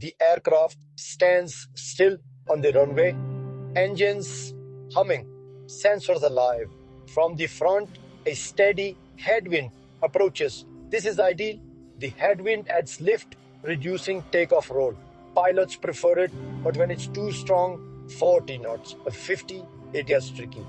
The aircraft stands still on the runway, engines humming, sensors alive. From the front, a steady headwind approaches. This is ideal. The headwind adds lift, reducing takeoff roll. Pilots prefer it, but when it's too strong, 40 knots or 50, it gets tricky.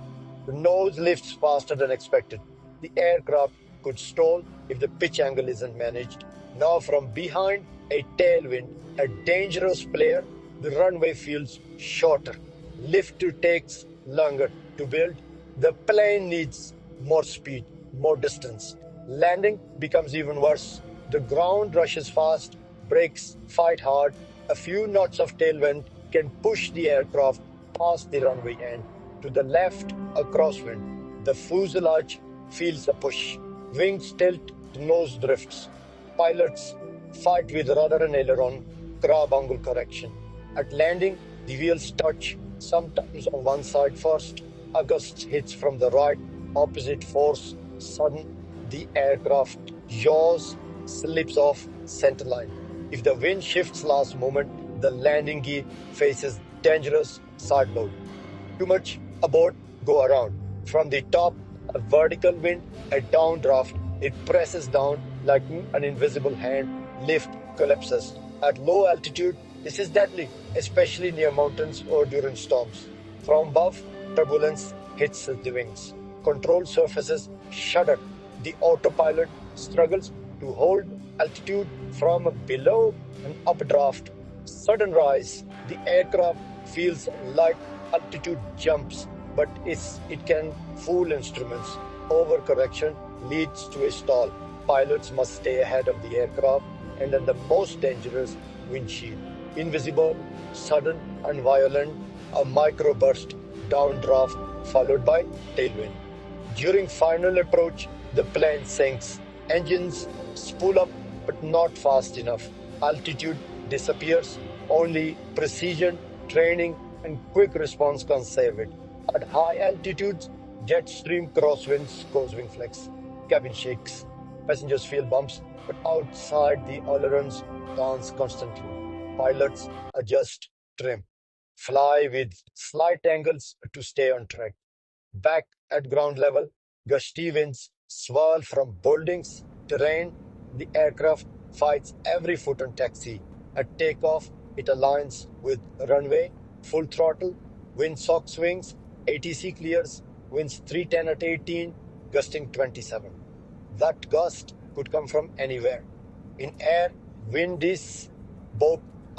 The nose lifts faster than expected. The aircraft could stall if the pitch angle isn't managed. Now, from behind, a tailwind, a dangerous player, the runway feels shorter. Lift takes longer to build. The plane needs more speed, more distance. Landing becomes even worse. The ground rushes fast, brakes fight hard. A few knots of tailwind can push the aircraft past the runway end. To the left, a crosswind. The fuselage feels the push. Wings tilt, the nose drifts. Pilots fight with rudder and aileron, crab angle correction. At landing, the wheels touch, sometimes on one side first. A gust hits from the right, opposite force, sudden. The aircraft yaws, slips off center line. If the wind shifts last moment, the landing gear faces dangerous side load. Too much abort, go around. From the top, a vertical wind, a downdraft, it presses down like an invisible hand, lift collapses. At low altitude, this is deadly, especially near mountains or during storms. From above, turbulence hits the wings. Control surfaces shudder. The autopilot struggles to hold altitude. From below, an updraft. Sudden rise. The aircraft feels like altitude jumps, but it can fool instruments. Overcorrection leads to a stall. Pilots must stay ahead of the aircraft and in the most dangerous windshield. Invisible, sudden and violent, a microburst, downdraft followed by tailwind. During final approach, the plane sinks. Engines spool up, but not fast enough. Altitude disappears. Only precision, training, and quick response can save it. At high altitudes, jet stream crosswinds cause wing flex. Cabin shakes. Passengers feel bumps, but outside the ailerons dance constantly. Pilots adjust trim, fly with slight angles to stay on track. Back at ground level, gusty winds swirl from buildings, terrain. The aircraft fights every foot on taxi. At takeoff, it aligns with runway, full throttle, windsock swings, ATC clears, winds 310 at 18, gusting 27. That gust could come from anywhere. In air, wind is both